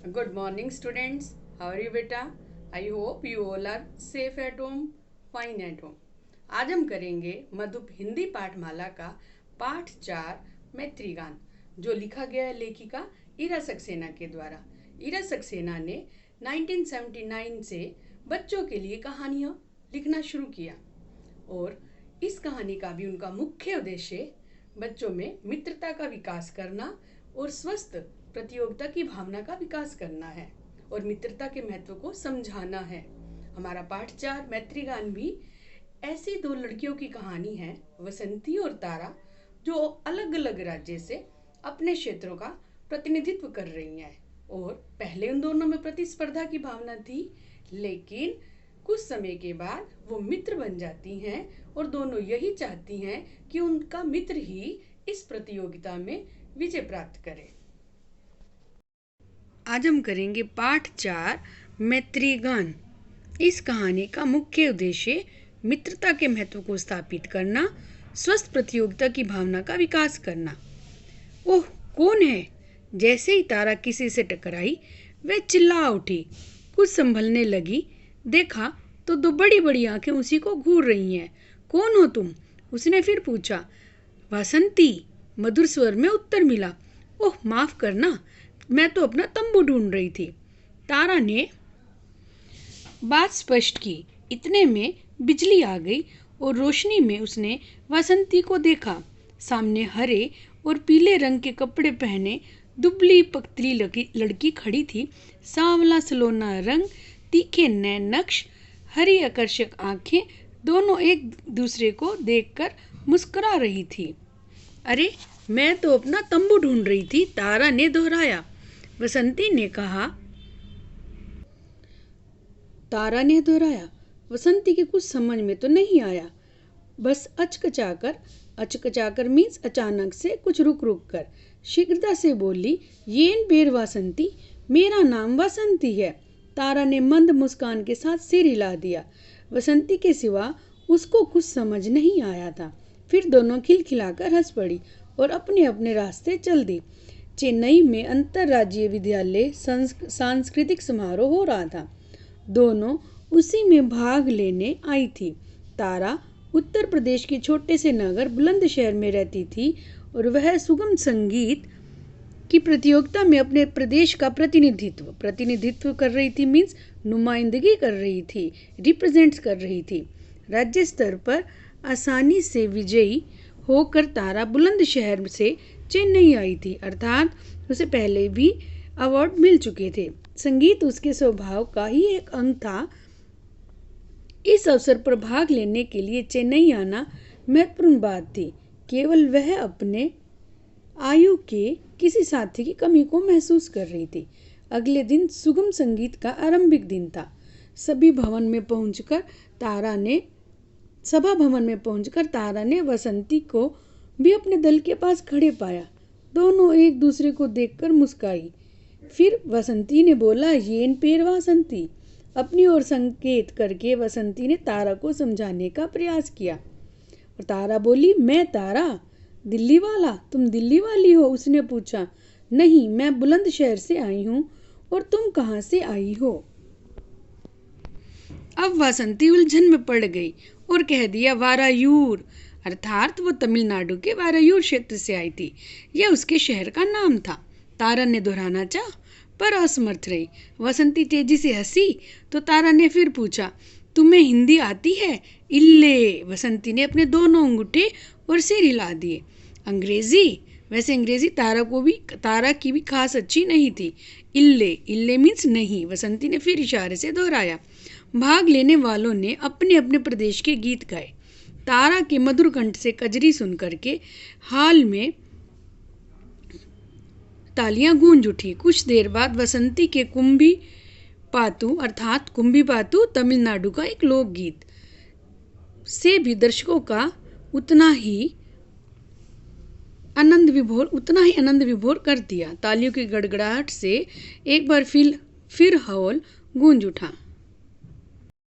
Good morning, students. How are you, beta? I hope you all are safe at home, fine at home. आज हम करेंगे मधुप हिंदी पाठमाला का पाठ 4 मैत्रीगान, जो लिखा गया है लेखिका इरा सक्सेना के द्वारा। इरा सक्सेना ने 1979 से बच्चों के लिए कहानियाँ लिखना शुरू किया और इस कहानी का भी उनका मुख्य उद्देश्य बच्चों में मित्रता का विकास करना और स्वस्थ प्रतियोगिता की भावना का विकास करना है और मित्रता के महत्व को समझाना है। हमारा पाठ 4 मैत्रीगान भी ऐसी दो लड़कियों की कहानी है, वसंती और तारा, जो अलग अलग राज्य से अपने क्षेत्रों का प्रतिनिधित्व कर रही हैं। और पहले उन दोनों में प्रतिस्पर्धा की भावना थी, लेकिन कुछ समय के बाद वो मित्र बन जाती हैं और दोनों यही चाहती हैं कि उनका मित्र ही इस प्रतियोगिता में विजय प्राप्त करे। आज हम करेंगे पाठ 4 मैत्रीगान। इस कहानी का मुख्य उद्देश्य मित्रता के महत्व को स्थापित करना, स्वस्थ प्रतियोगिता की भावना का विकास करना। ओह, कौन है? जैसे ही तारा किसी से टकराई वह चिल्ला उठी, कुछ संभलने लगी। देखा तो दो बड़ी बड़ी आंखें उसी को घूर रही हैं। कौन हो तुम? उसने फिर पूछा। वासंती, मधुर स्वर में उत्तर मिला। ओह, माफ करना, मैं तो अपना तंबू ढूंढ रही थी। तारा ने बात स्पष्ट की। इतने में बिजली आ गई और रोशनी में उसने वासंती को देखा। सामने हरे और पीले रंग के कपड़े पहने दुबली पतली लड़की खड़ी थी। सांवला सलोना रंग, तीखे नैन नक्श, हरी आकर्षक आंखें, दोनों एक दूसरे को देखकर मुस्कुरा रही थी। अरे, मैं तो अपना तंबू ढूंढ रही थी, तारा ने दोहराया। वसंती ने कहा। तारा ने दोहराया। वसंती के कुछ समझ में तो नहीं आया। बस अचकचाकर मीन्स अचानक से, कुछ रुक कर शीघ्रता से बोली, येन पेर वासंती, मेरा नाम वासंती है। तारा ने मंद मुस्कान के साथ सिर हिला दिया। वसंती के सिवा उसको कुछ समझ नहीं आया था। फिर दोनों खिलखिलाकर हंस पड़ी और अपने अपने रास्ते चल दी। चेन्नई में अंतर्राज्यीय विद्यालय सांस्कृतिक समारोह हो रहा था। दोनों उसी में भाग लेने आई थी। तारा उत्तर प्रदेश के छोटे से नगर बुलंदशहर में रहती थी और वह सुगम संगीत की प्रतियोगिता में अपने प्रदेश का प्रतिनिधित्व कर रही थी। मीन्स नुमाइंदगी कर रही थी, रिप्रेजेंट्स कर रही थी। राज्य स्तर पर आसानी से विजयी होकर तारा बुलंदशहर से चेन्नई आई थी, अर्थात उसे पहले भी अवार्ड मिल चुके थे। संगीत उसके स्वभाव का ही एक अंग था। इस अवसर पर भाग लेने के लिए चेन्नई आना महत्वपूर्ण बात थी। केवल वह अपने आयु के किसी साथी की कमी को महसूस कर रही थी। अगले दिन सुगम संगीत का आरंभिक दिन था। सभा भवन में पहुंचकर तारा ने वसंती को भी अपने दल के पास खड़े पाया। दोनों एक दूसरे को देखकर मुस्काई। फिर वसंती ने बोला, येन पेर वासंती। अपनी ओर संकेत करके वसंती ने तारा को समझाने का प्रयास किया और तारा बोली, मैं तारा। दिल्ली वाला? तुम दिल्ली वाली हो? उसने पूछा। नहीं, मैं बुलंदशहर से आई हूँ। और तुम कहाँ से आई हो? अब वासंती उलझन में पड़ गई और कह दिया, वारायूर। अर्थात वो तमिलनाडु के वारायूर क्षेत्र से आई थी। यह उसके शहर का नाम था। तारा ने दोहराना चाहा पर असमर्थ रही। वसंती तेजी से हंसी तो तारा ने फिर पूछा, तुम्हें हिंदी आती है? इल्ले। वसंती ने अपने दोनों अंगूठे और सिर हिला दिए। अंग्रेजी? वैसे अंग्रेजी तारा की भी खास अच्छी नहीं थी। इल्ले मीन्स नहीं। वसंती ने फिर इशारे से दोहराया। भाग लेने वालों ने अपने अपने प्रदेश के गीत गाए। तारा के मधुर कंठ से कजरी सुन करके हाल में तालियां गूंज उठी। कुछ देर बाद वसंती के कुंभी पातू तमिलनाडु का एक लोकगीत से भी दर्शकों का उतना ही आनंद विभोर कर दिया। तालियों की गड़गड़ाहट से एक बार फिर हॉल गूंज उठा।